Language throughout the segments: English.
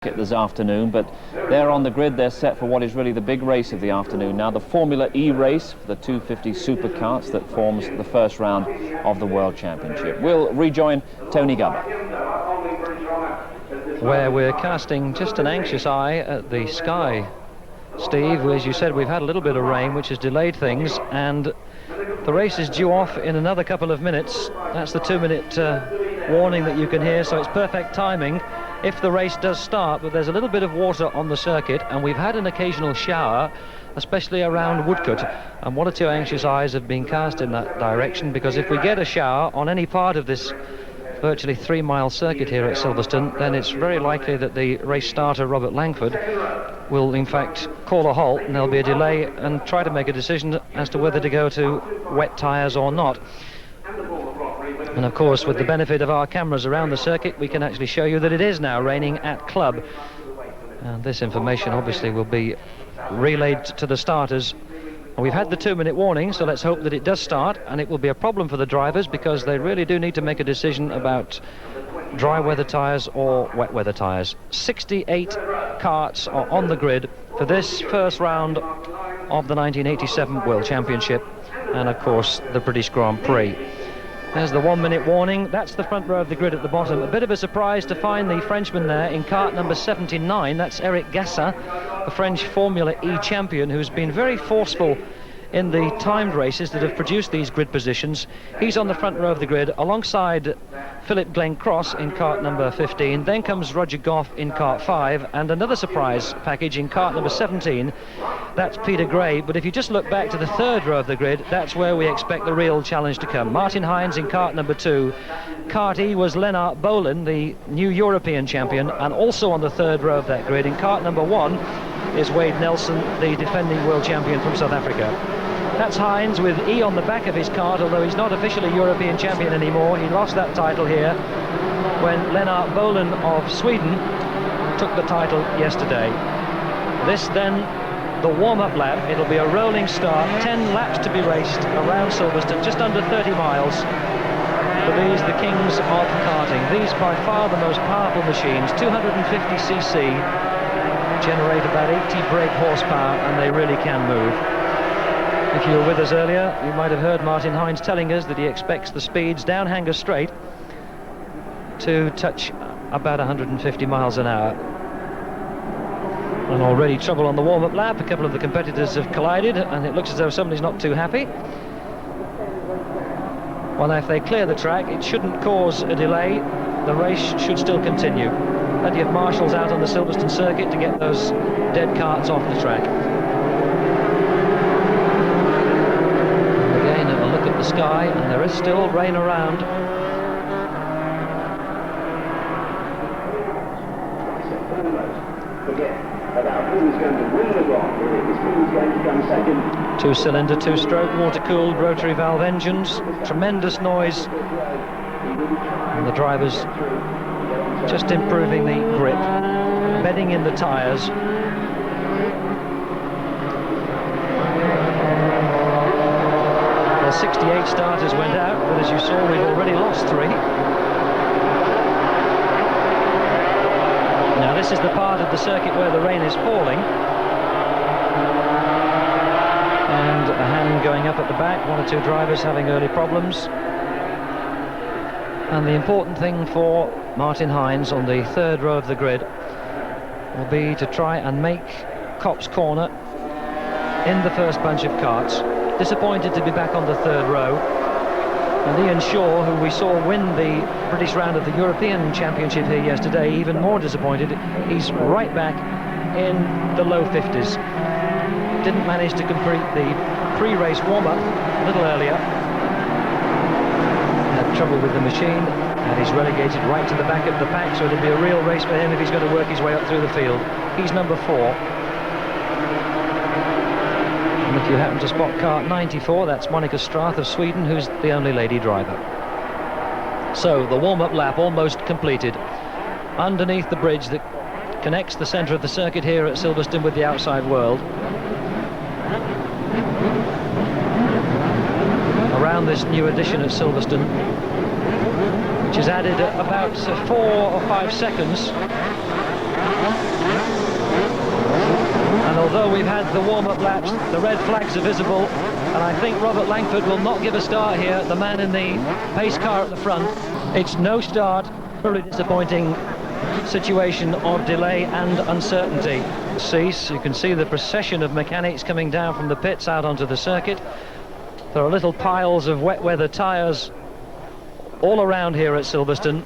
this afternoon, but they're on the grid. They're set for what is really the big race of the afternoon now, the Formula E race for the 250 Superkarts that forms the first round of the World Championship. We'll rejoin Tony Gubber, where we're casting just an anxious eye at the sky. Steve, as you said, we've had a little bit of rain which has delayed things, and the race is due off in another couple of minutes. That's the 2-minute warning that you can hear, so it's perfect timing if the race does start. But there's a little bit of water on the circuit, and we've had an occasional shower, especially around Woodcote, and one or two anxious eyes have been cast in that direction, because if we get a shower on any part of this virtually 3-mile circuit here at Silverstone, then it's very likely that the race starter, Robert Langford, will in fact call a halt, and there'll be a delay and try to make a decision as to whether to go to wet tyres or not. And of course, with the benefit of our cameras around the circuit, we can actually show you that it is now raining at club, and this information obviously will be relayed to the starters. We've had the 2-minute warning, so let's hope that it does start, and it will be a problem for the drivers, because they really do need to make a decision about dry weather tyres or wet weather tyres. 68 karts are on the grid for this first round of the 1987 World Championship, and of course the British Grand Prix. There's the 1-minute warning. That's the front row of the grid at the bottom. A bit of a surprise to find the Frenchman there in kart number 79. That's Eric Gassin, the French Formula E champion, who's been very forceful in the timed races that have produced these grid positions. He's on the front row of the grid alongside Philip Glencross in kart number 15. Then comes Roger Goff in kart 5, and another surprise package in kart number 17. That's Peter Gray. But if you just look back to the third row of the grid, that's where we expect the real challenge to come. Martin Hines in kart number 2. Kart E was Lennart Bohlin, the new European champion, and also on the third row of that grid in kart number 1 is Wade Nelson, the defending world champion from South Africa. That's Hines with E on the back of his kart, although he's not officially European champion anymore. He lost that title here when Lennart Bolin of Sweden took the title yesterday. This then, the warm-up lap. It'll be a rolling start, 10 laps to be raced around Silverstone, just under 30 miles. For these, the kings of karting. These by far the most powerful machines, 250cc, generate about 80 brake horsepower, and they really can move. If you were with us earlier, you might have heard Martin Hines telling us that he expects the speeds down Hanger Straight to touch about 150 miles an hour. And already trouble on the warm-up lap. A couple of the competitors have collided, and it looks as though somebody's not too happy. Well, if they clear the track, it shouldn't cause a delay. The race should still continue. Plenty of marshals out on the Silverstone circuit to get those dead karts off the track. The sky, and there is still rain around. Two-cylinder, two-stroke, water-cooled rotary valve engines, tremendous noise, and the drivers just improving the grip, bedding in the tyres. 68 starters went out, but as you saw, we've already lost 3. Now this is the part of the circuit where the rain is falling, and a hand going up at the back, 1 or 2 drivers having early problems. And the important thing for Martin Hines on the third row of the grid will be to try and make Copse Corner in the first bunch of karts. Disappointed to be back on the third row. And Ian Shaw, who we saw win the British round of the European Championship here yesterday, even more disappointed. He's right back in the low 50s. Didn't manage to complete the pre-race warm-up a little earlier. Had trouble with the machine, and he's relegated right to the back of the pack, so it'll be a real race for him if he's going to work his way up through the field. He's number 4. And if you happen to spot kart 94, that's Monica Strath of Sweden, who's the only lady driver. So the warm-up lap almost completed. Underneath the bridge that connects the centre of the circuit here at Silverstone with the outside world. Around this new addition at Silverstone, which has added about 4 or 5 seconds the warm-up laps. The red flags are visible, and I think Robert Langford will not give a start here, the man in the pace car at the front. It's no start, very disappointing situation of delay and uncertainty. Cease, you can see the procession of mechanics coming down from the pits out onto the circuit. There are little piles of wet weather tyres all around here at Silverstone,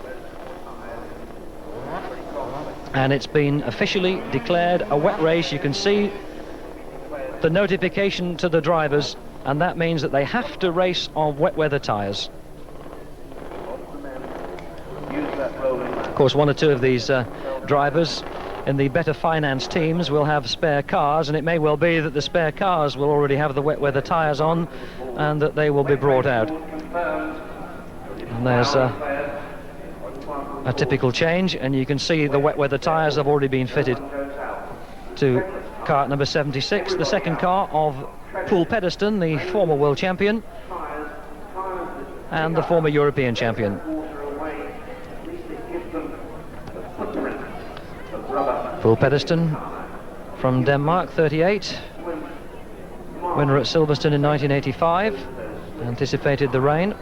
and it's been officially declared a wet race. You can see the notification to the drivers, and that means that they have to race on wet weather tyres. Of course, one or two of these drivers in the better finance teams will have spare cars, and it may well be that the spare cars will already have the wet weather tyres on and that they will be brought out. And there's a typical change, and you can see the wet weather tyres have already been fitted to kart number 76, the second car of Poul Pedersen, the former world champion and the former European champion. Poul Pedersen from Denmark, 38, winner at Silverstone in 1985, anticipated the rain.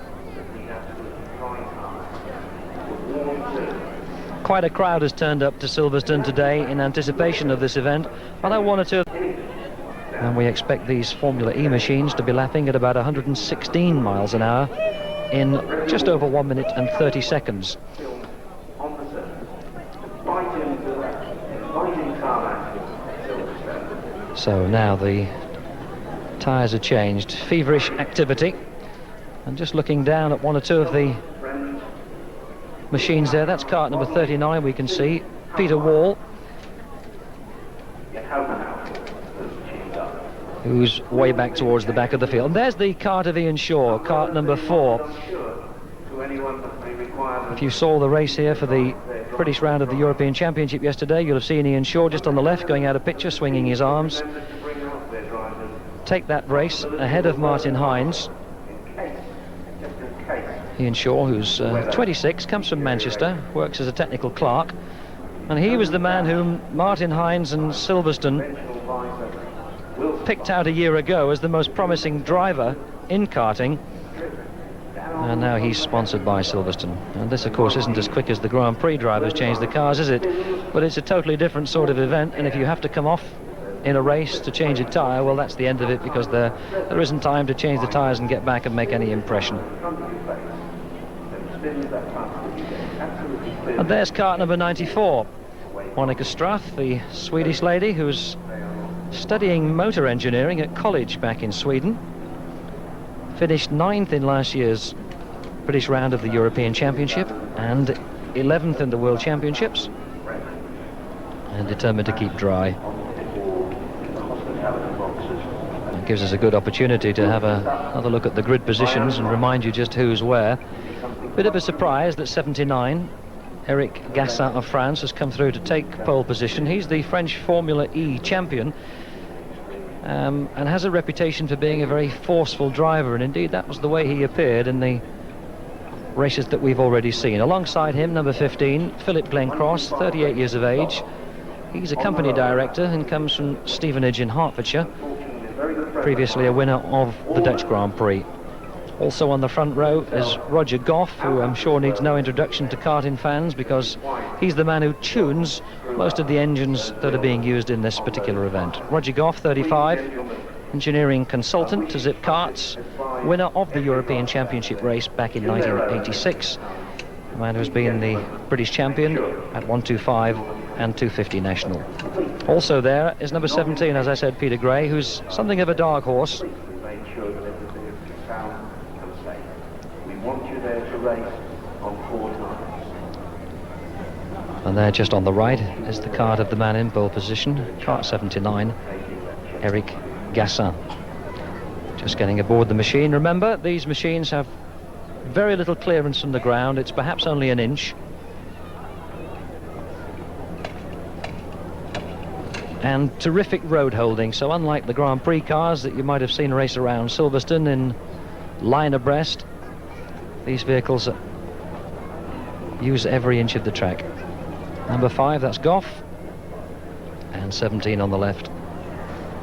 Quite a crowd has turned up to Silverstone today in anticipation of this event. Although one or two, and we expect these Formula E machines to be lapping at about 116 miles an hour in just over 1 minute and 30 seconds. So now the tyres are changed. Feverish activity. And just looking down at one or two of the machines there, that's kart number 39, we can see Peter Wall, who's way back towards the back of the field. And there's the kart of Ian Shaw, kart number 4. If you saw the race here for the British round of the European Championship yesterday, you'll have seen Ian Shaw just on the left going out of picture, swinging his arms. Take that race ahead of Martin Hines. Ian Shaw, who's 26, comes from Manchester, works as a technical clerk, and he was the man whom Martin Hines and Silverstone picked out a year ago as the most promising driver in karting, and now he's sponsored by Silverstone. And this, of course, isn't as quick as the Grand Prix drivers change the cars, is it? But it's a totally different sort of event, and if you have to come off in a race to change a tyre, well, that's the end of it, because there isn't time to change the tyres and get back and make any impression. And there's kart number 94, Monica Strath, the Swedish lady who's studying motor engineering at college back in Sweden. Finished 9th in last year's British round of the European Championship and 11th in the World Championships, and determined to keep dry. It gives us a good opportunity to have another look at the grid positions and remind you just who's where. Bit of a surprise that 79, Eric Gassin of France, has come through to take pole position. He's the French Formula E champion, and has a reputation for being a very forceful driver, and indeed that was the way he appeared in the races that we've already seen. Alongside him, number 15, Philip Glencross, 38 years of age. He's a company director and comes from Stevenage in Hertfordshire, previously a winner of the Dutch Grand Prix. Also on the front row is Roger Goff, who I'm sure needs no introduction to karting fans, because he's the man who tunes most of the engines that are being used in this particular event. Roger Goff, 35, engineering consultant to Zip Karts, winner of the European Championship race back in 1986, a man who's been the British champion at 125 and 250 national. Also there is number 17, as I said, Peter Gray, who's something of a dark horse. And there, just on the right, is the kart of the man in pole position, kart 79, Eric Gassin. Just getting aboard the machine. Remember, these machines have very little clearance from the ground. It's perhaps only an inch. And terrific road holding. So unlike the Grand Prix cars that you might have seen race around Silverstone in line abreast, these vehicles use every inch of the track. Number 5, that's Goff, and 17 on the left,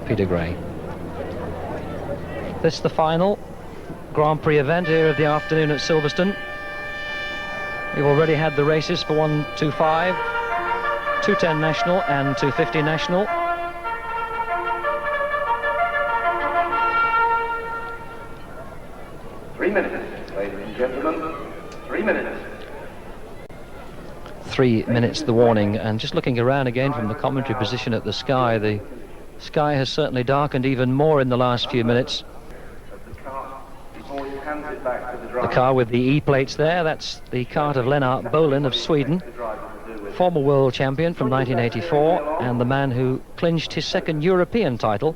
Peter Gray. This is the final Grand Prix event here of the afternoon at Silverstone. We've already had the races for 125, 210 national and 250 national. Ladies and gentlemen, 3 minutes. 3 minutes the warning. And just looking around again from the commentary position at the sky has certainly darkened even more in the last few minutes. The car with the E plates there, that's the kart of Lennart Bohlin of Sweden, former world champion from 1984, and the man who clinched his second European title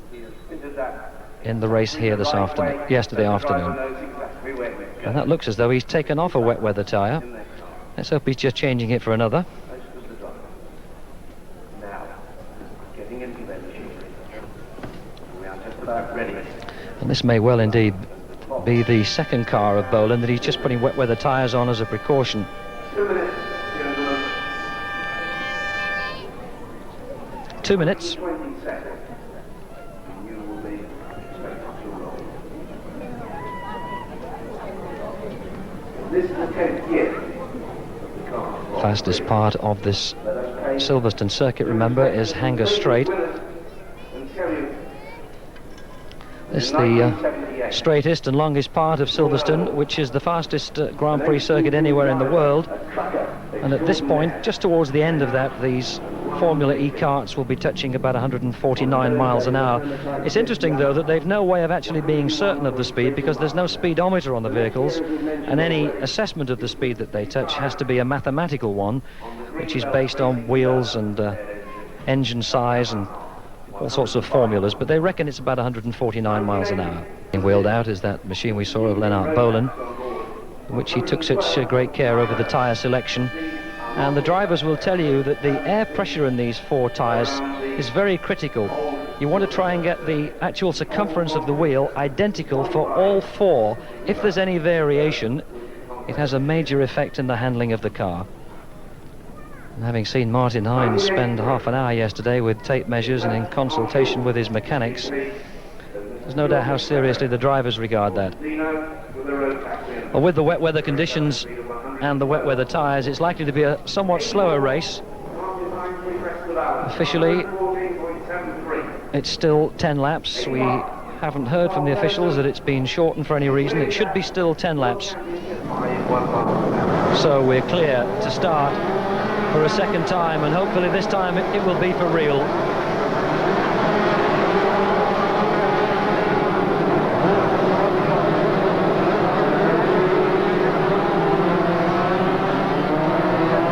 in the race here yesterday afternoon. And that looks as though he's taken off a wet weather tyre. Let's hope he's just changing it for another. And this may well indeed be the second car of Bolin that he's just putting wet weather tyres on as a precaution. 2 minutes. Fastest part of this Silverstone circuit, remember, is Hanger Straight. This is the straightest and longest part of Silverstone, which is the fastest Grand Prix circuit anywhere in the world. And at this point, just towards the end of that, these Formula E karts will be touching about 149 miles an hour. It's interesting, though, that they've no way of actually being certain of the speed because there's no speedometer on the vehicles, and any assessment of the speed that they touch has to be a mathematical one, which is based on wheels and engine size and all sorts of formulas, but they reckon it's about 149 miles an hour. Wheeled out is that machine we saw of Lennart Bohlin, in which he took such great care over the tyre selection. And the drivers will tell you that the air pressure in these four tyres is very critical. You want to try and get the actual circumference of the wheel identical for all four. If there's any variation, it has a major effect in the handling of the car. And having seen Martin Hines spend half an hour yesterday with tape measures and in consultation with his mechanics, there's no doubt how seriously the drivers regard that. Well, with the wet weather conditions and the wet weather tyres, it's likely to be a somewhat slower race. Officially, it's still 10 laps. We haven't heard from the officials that it's been shortened for any reason. It should be still 10 laps. So we're clear to start for a second time, and hopefully this time it will be for real.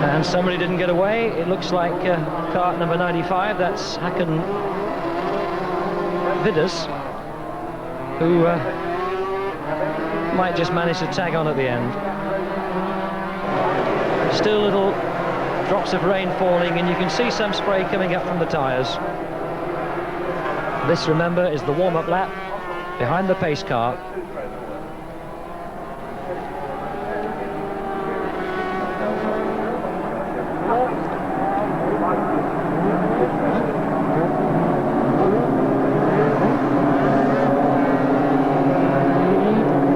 And somebody didn't get away. It looks like kart number 95, that's Hakan Vidas, who might just manage to tag on at the end. Still little drops of rain falling, and you can see some spray coming up from the tyres. This, remember, is the warm-up lap behind the pace car.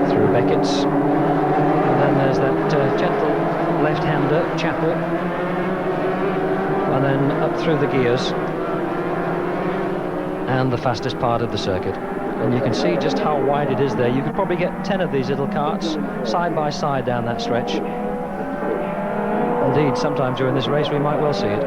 Through Beckett's, and then there's that gentle left-hander, Chapel, and then up through the gears and the fastest part of the circuit. And you can see just how wide it is there. You could probably get 10 of these little carts side by side down that stretch. Indeed, sometime during this race we might well see it.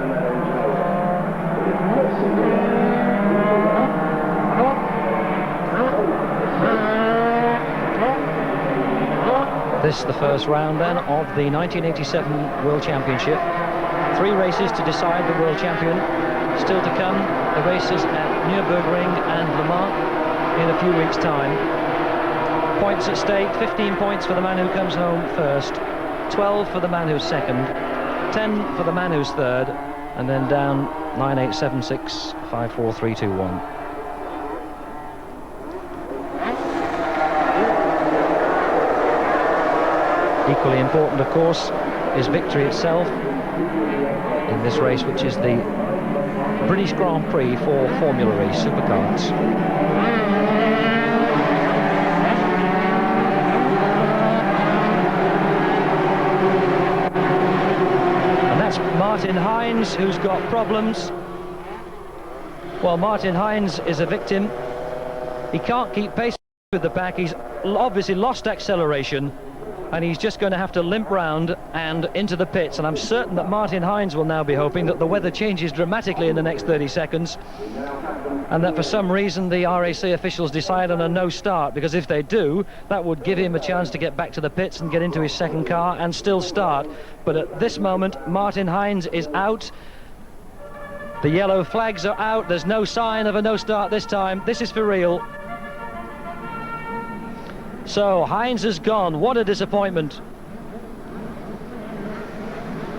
This is the first round then of the 1987 World Championship. 3 races to decide the world champion. Still to come, the races at Nürburgring and Le Mans in a few weeks' time. Points at stake: 15 points for the man who comes home first, 12 for the man who's second, 10 for the man who's third, and then down 9, 8, 7, 6, 5, 4, 3, 2, 1. Equally important, of course, is victory itself in this race, which is the British Grand Prix for Formula E Superkarts. And that's Martin Hines, who's got problems. Well, Martin Hines is a victim. He can't keep pace with the pack. He's obviously lost acceleration, and he's just going to have to limp round and into the pits. And I'm certain that Martin Hines will now be hoping that the weather changes dramatically in the next 30 seconds, and that for some reason the RAC officials decide on a no start, because if they do, that would give him a chance to get back to the pits and get into his second car and still start. But at this moment, Martin Hines is out. The yellow flags are out. There's no sign of a no start this time. This is for real. So Hines has gone. What a disappointment.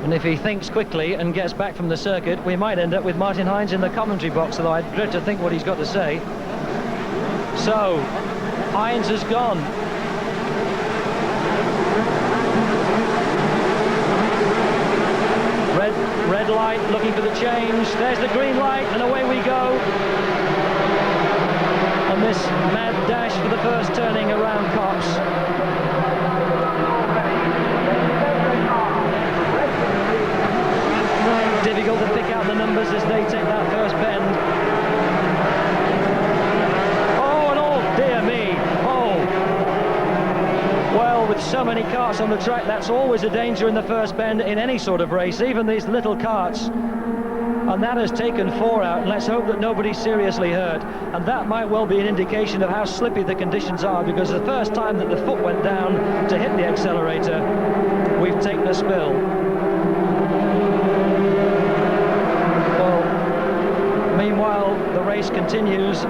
And if he thinks quickly and gets back from the circuit, we might end up with Martin Hines in the commentary box, although I dread to think what he's got to say. So Hines has gone. Red light, looking for the change. There's the green light, and away we go. On this mad dash for the first turning around Cops. Difficult to pick out the numbers as they take that first bend. Oh, and oh, dear me. Oh. Well, with so many karts on the track, that's always a danger in the first bend in any sort of race, even these little karts. And that has taken 4 out, and let's hope that nobody's seriously hurt. And that might well be an indication of how slippy the conditions are, because the first time that the foot went down to hit the accelerator, we've taken a spill. Well, meanwhile, the race continues.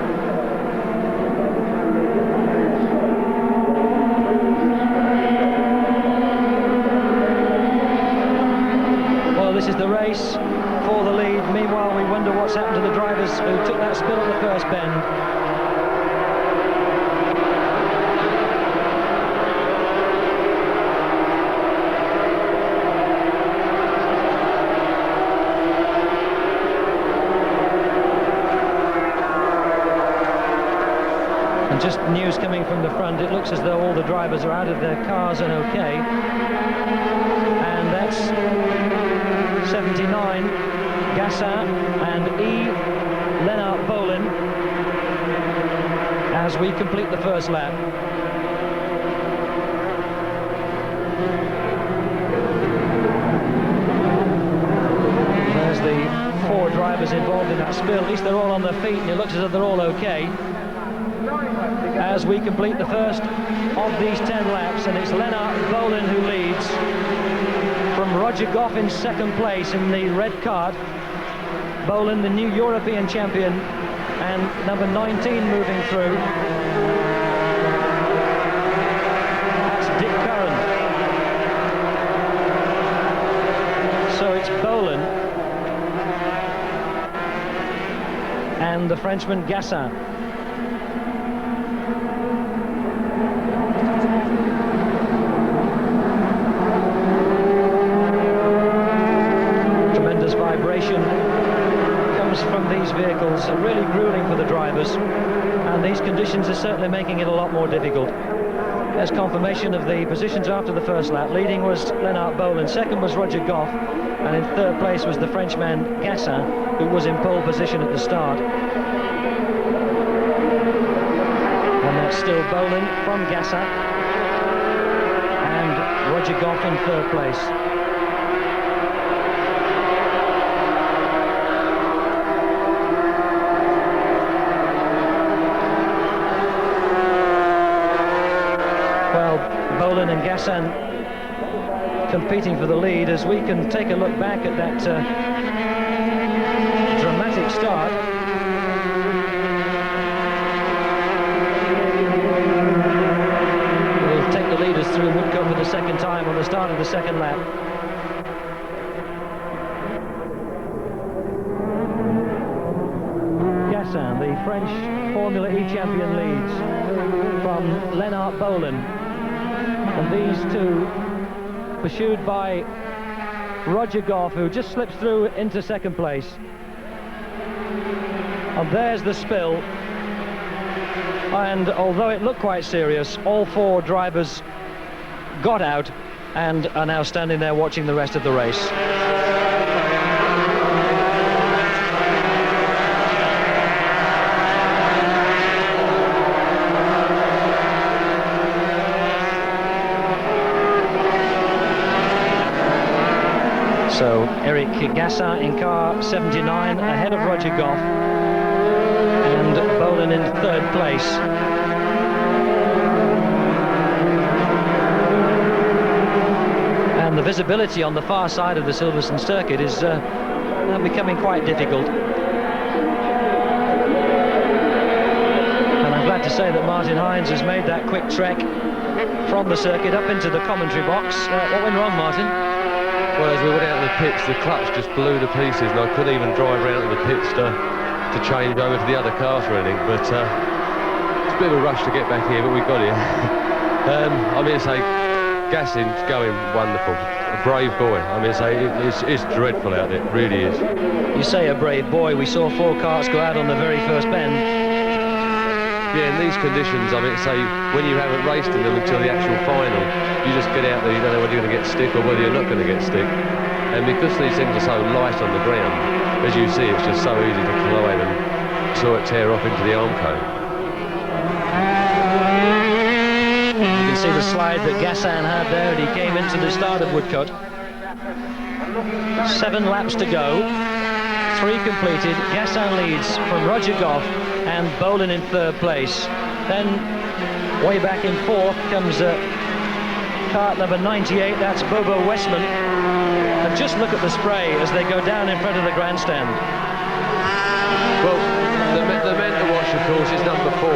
Well, this is the race for the lead. Meanwhile, we wonder what's happened to the drivers who took that spill at the first bend. And just news coming from the front, it looks as though all the drivers are out of their cars and okay. And that's 79, Gassin and E, Lennart Bohlin, as we complete the first lap. There's the 4 drivers involved in that spill. At least they're all on their feet, and it looks as though they're all okay. As we complete the first of these 10 laps, and it's Leonard Bolin who leads from Roger Goff in second place in the red cart. Bolin, the new European champion, and number 19 moving through. That's Dick Curran. So it's Bolin and the Frenchman Gassin. Vibration comes from these vehicles, really grueling for the drivers, and these conditions are certainly making it a lot more difficult. There's confirmation of the positions after the first lap. Leading was Lennart Bohlin, second was Roger Goff, and in third place was the Frenchman Gassin, who was in pole position at the start. And that's still Bohlin from Gassin, and Roger Goff in third place. Bolin and Gassin competing for the lead, as we can take a look back at that dramatic start. We'll take the leaders through Woodcote for the second time on the start of the second lap. Gassin, the French Formula E champion, leads from Lennart Bolin. And these two pursued by Roger Goff, who just slips through into second place. And there's the spill. And although it looked quite serious, all 4 drivers got out and are now standing there watching the rest of the race. So Eric Gassin in car 79 ahead of Roger Goff, and Bolin in 3rd place. And the visibility on the far side of the Silverstone circuit is now becoming quite difficult. And I'm glad to say that Martin Hines has made that quick trek from the circuit up into the commentary box. What went wrong, Martin? Well, as we went out of the pits, the clutch just blew to pieces, and I couldn't even drive around to the pits to change over to the other cars or anything. But it's a bit of a rush to get back here, but we got here. I mean, say, Gassin's going wonderful. A brave boy. I mean, say, it's dreadful out there. It really is. You say a brave boy. We saw 4 carts go out on the very first bend. Yeah, in these conditions, I mean, say, when you haven't raced in them until the actual final, you just get out there, you don't know whether you're going to get stick or whether you're not going to get stick. And because these things are so light on the ground, as you see, it's just so easy to collide and sort of tear off into the arm cone. You can see the slide that Gassin had there, and he came into the start of Woodcut. 7 laps to go, 3 completed. Gassin leads from Roger Goff and Bolin in 3rd place. Then way back in 4th comes kart number 98, that's Bobo Westman. And just look at the spray as they go down in front of the grandstand. Well, the man to watch, of course, is number 4,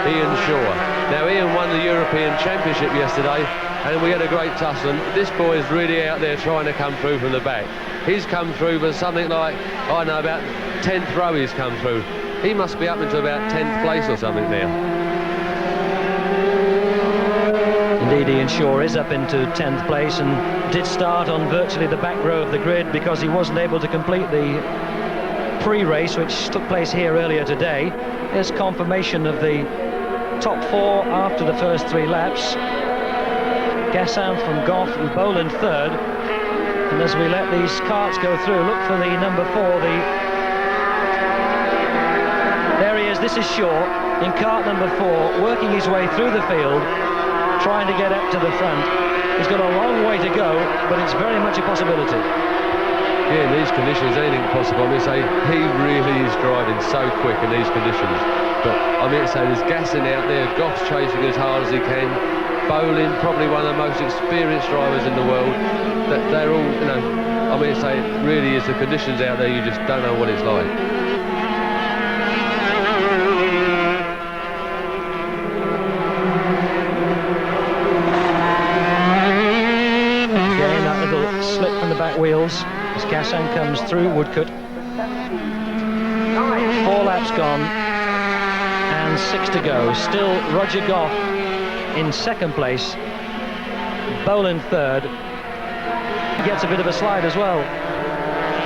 Ian Shaw. Now, Ian won the European Championship yesterday, and we had a great tussle. And this boy is really out there trying to come through from the back. He's come through for something like, I don't know, about 10th row he's come through. He must be up into about 10th place or something now. Indeed, Ian Shaw is up into 10th place and did start on virtually the back row of the grid because he wasn't able to complete the Prix race, which took place here earlier today. Here's confirmation of the top 4 after the first 3 laps. Gassin from Goff and Bolin 3rd. And as we let these carts go through, look for the number 4, there he is, this is Shaw in cart number 4, working his way through the field, trying to get up to the front. He's got a long way to go, but it's very much a possibility. Yeah, in these conditions, anything possible. I mean, say, he really is driving so quick in these conditions. But I mean, say, there's Gassin out there, Goff's chasing as hard as he can. Bolin, probably one of the most experienced drivers in the world. That they're all, you know, I mean, say, it really is the conditions out there, you just don't know what it's like. Slip from the back wheels as Gassin comes through Woodcut. 4 laps gone and 6 to go. Still Roger Goff in 2nd place, Bolin 3rd. He gets a bit of a slide as well.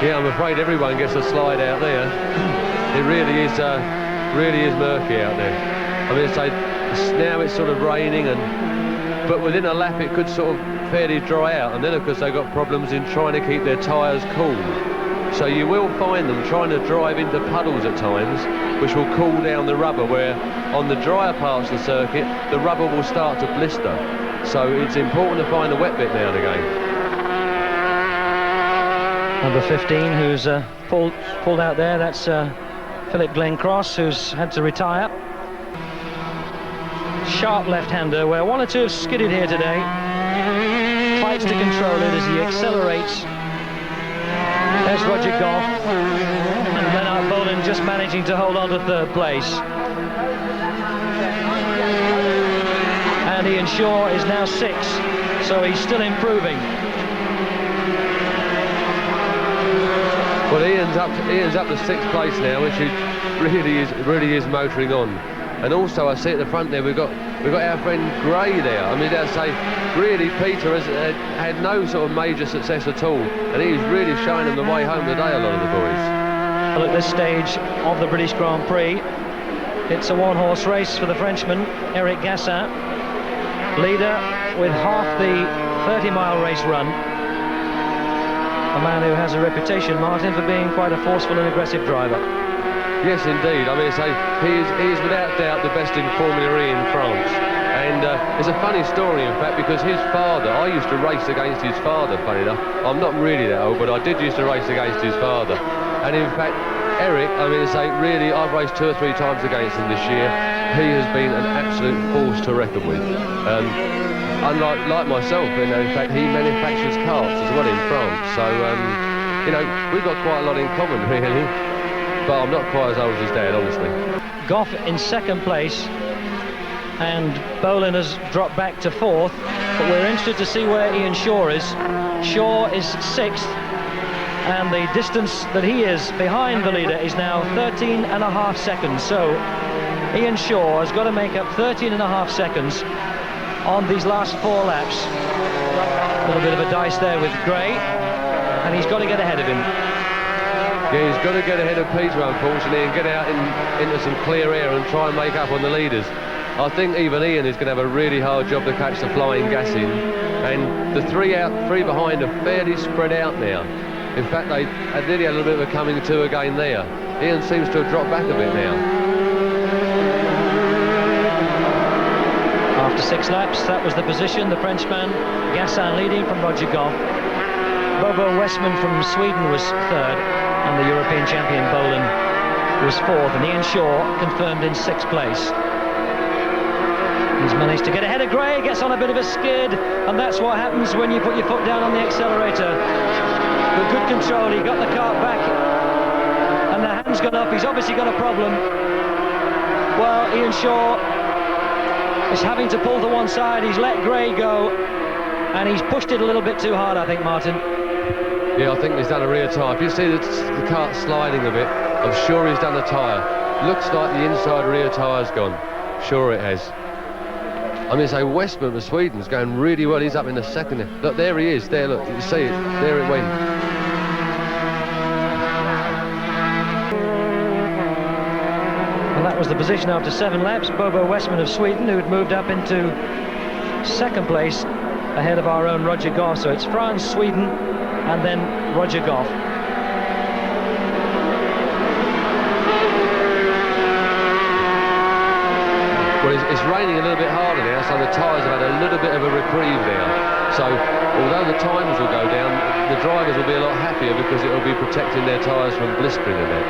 Yeah, I'm afraid everyone gets a slide out there. It really is murky out there. I mean, now it's sort of raining, but within a lap it could sort of fairly dry out, and then of course they've got problems in trying to keep their tyres cool. So you will find them trying to drive into puddles at times, which will cool down the rubber, where on the drier parts of the circuit the rubber will start to blister. So it's important to find the wet bit now and again. Number 15 who's pulled out there, that's Philip Glencross, who's had to retire. Sharp left-hander, where 1 or 2 have skidded here today. Fights to control it as he accelerates. There's Roger Goff, and Lennart Bohlin just managing to hold on to 3rd place. And Ian Shaw is now 6th, so he's still improving. Well, Ian's up to 6th place now, which really is motoring on. And also, I see at the front there, we've got our friend Gray there. I mean, I'd say, really, Peter has had no sort of major success at all, and he's really showing them the way home today, a lot of the boys. at this stage of the British Grand Prix. It's a one-horse race for the Frenchman, Eric Gassin, leader with half the 30-mile race run. A man who has a reputation, Martin, for being quite a forceful and aggressive driver. Yes, indeed. I mean, he is without doubt the best in Formula E in France. And it's a funny story, in fact, because his father, I used to race against his father, funny enough. I'm not really that old, but I did used to race against his father. And in fact, Eric, I mean, really, I've raced 2 or 3 times against him this year. He has been an absolute force to reckon with. Unlike myself, in fact, he manufactures karts as well in France. So, you know, we've got quite a lot in common, really. But I'm not quite as old as his dad, honestly. Goff in second place, and Bolin has dropped back to 4th, but we're interested to see where Ian Shaw is. Shaw is 6th, and the distance that he is behind the leader is now 13.5 seconds. So Ian Shaw has got to make up 13.5 seconds on these last 4 laps. A little bit of a dice there with Gray, and he's got to get ahead of him. Yeah, he's got to get ahead of Peter, unfortunately, and get out into some clear air and try and make up on the leaders. I think even Ian is going to have a really hard job to catch the flying gas in, and the 3 behind are fairly spread out now. In fact, they nearly had a little bit of a coming to again there. Ian seems to have dropped back a bit now. After 6 laps, that was the position. The Frenchman, Gassin, leading from Roger Goff. Bobo Westman from Sweden was 3rd, and the European champion Bolin was 4th, and Ian Shaw confirmed in 6th place. He's managed to get ahead of Gray, gets on a bit of a skid, and that's what happens when you put your foot down on the accelerator. With good control, he got the cart back, and the hand's gone up. He's obviously got a problem. Well, Ian Shaw is having to pull to one side. He's let Gray go, and he's pushed it a little bit too hard, I think, Martin. Yeah, I think he's done a rear tyre. If you see the cart sliding a bit, I'm sure he's done a tyre. Looks like the inside rear tyre's gone. Sure it has. I mean, say Westman of Sweden's going really well. He's up in the 2nd. Look, there he is. There, look, you can see it. There it went. And that was the position after 7 laps. Bobo Westman of Sweden, who had moved up into 2nd place ahead of our own Roger Goff. So it's France, Sweden, and then Roger Goff. Well, it's raining a little bit harder now, so the tyres have had a little bit of a reprieve now. So, although the times will go down, the drivers will be a lot happier because it will be protecting their tyres from blistering and that.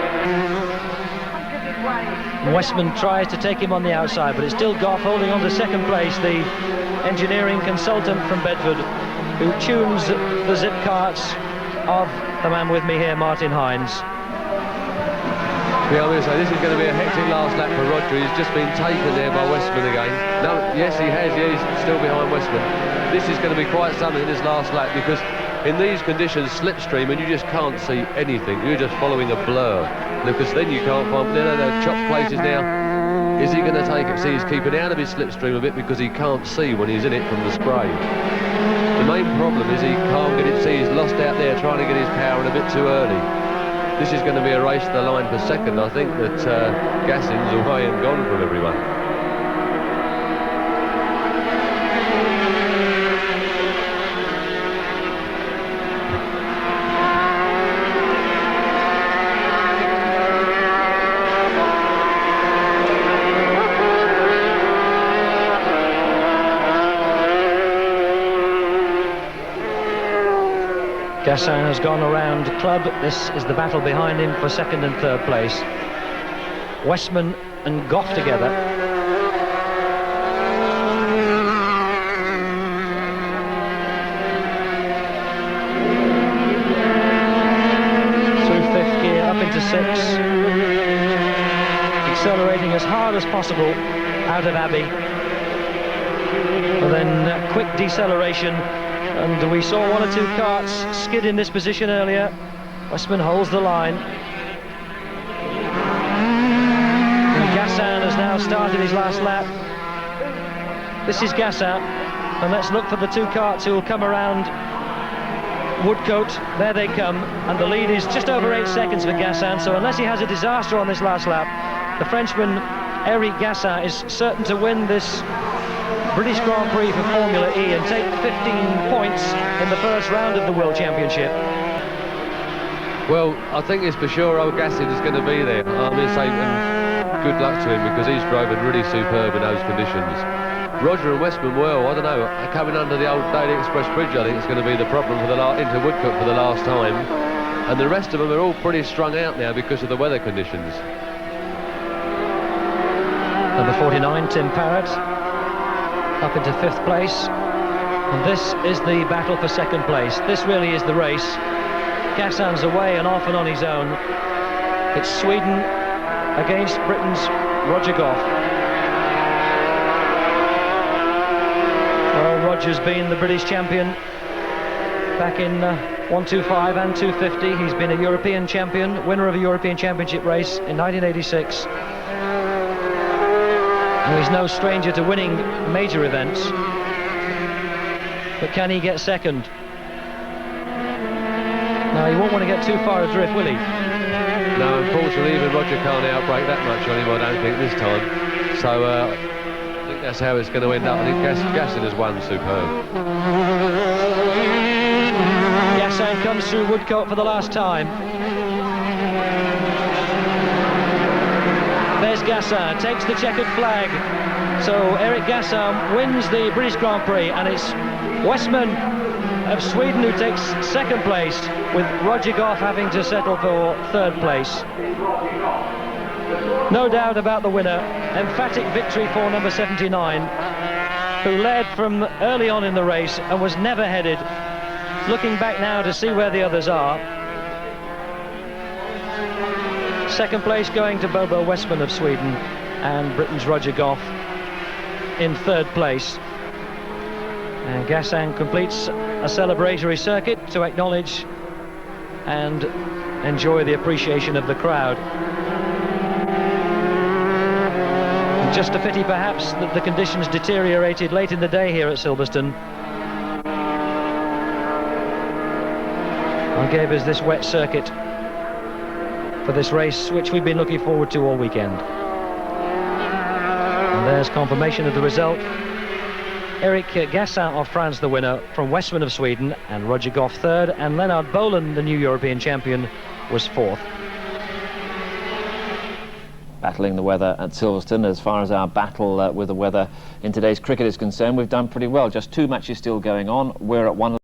Westman tries to take him on the outside, but it's still Goff holding on to 2nd place, the engineering consultant from Bedford, who tunes the zip carts of the man with me here, Martin Hines. Yeah, I'm going to say this is going to be a hectic last lap for Roger. He's just been taken there by Westman again. No, yes, he has. Yeah, he's still behind Westman. This is going to be quite something in this last lap because in these conditions, slipstream, and you just can't see anything. You're just following a blur because then you can't find. There are chopped places now. Is he going to take it? See, he's keeping out of his slipstream a bit because he can't see when he's in it from the spray. The main problem is he can't get it. See, he's lost out there trying to get his power in a bit too early. This is going to be a race to the line for 2nd. I think that Gassin's away and gone from everyone. Gassin has gone around club. This is the battle behind him for 2nd and 3rd place. Westman and Goff together. Through 5th gear, up into 6th. Accelerating as hard as possible out of Abbey. And then quick deceleration. And we saw 1 or 2 carts skid in this position earlier. Westman holds the line. And Gassin has now started his last lap. This is Gassin. And let's look for the 2 carts who will come around Woodcote, there they come, and the lead is just over 8 seconds for Gassin, so unless he has a disaster on this last lap, the Frenchman Eric Gassin is certain to win this British Grand Prix for Formula E and take 15 points in the first round of the World Championship. Well, I think it's for sure old Gassin is going to be there. I'm going to say good luck to him, because he's driving really superb in those conditions. Roger and Westman, well, I don't know, coming under the old Daily Express Bridge, I think it's going to be the problem for into Woodcote for the last time. And the rest of them are all pretty strung out now because of the weather conditions. Number 49, Tim Parrott, up into 5th place. And this is the battle for 2nd place. This really is the race. Gassin's away and off and on his own. It's Sweden against Britain's Roger Goff. Well, Roger's been the British champion back in 125 and 250. He's been a European champion, winner of a European Championship race in 1986. And he's no stranger to winning major events. But can he get second? No, he won't want to get too far adrift, will he? No, unfortunately, even Roger can't outbrake that much on him, I don't think, this time. So, I think that's how it's going to end up. I think Gassin has won superb. Gassin comes through Woodcote for the last time. There's Gassin, takes the checkered flag. So Eric Gassin wins the British Grand Prix, and it's Westman of Sweden who takes 2nd place, with Roger Goff having to settle for 3rd place. No doubt about the winner. Emphatic victory for number 79, who led from early on in the race and was never headed. Looking back now to see where the others are. 2nd place going to Bobo Westman of Sweden, and Britain's Roger Goff in 3rd place. And Gassin completes a celebratory circuit to acknowledge and enjoy the appreciation of the crowd. And just a pity perhaps that the conditions deteriorated late in the day here at Silverstone. And gave us this wet circuit for this race, which we've been looking forward to all weekend. And there's confirmation of the result. Eric Gassin of France, the winner, from Westman of Sweden, and Roger Goff 3rd, and Leonard Bolin, the new European champion, was 4th. Battling the weather at Silverstone. As far as our battle with the weather in today's cricket is concerned, we've done pretty well. Just 2 matches still going on. We're at 1.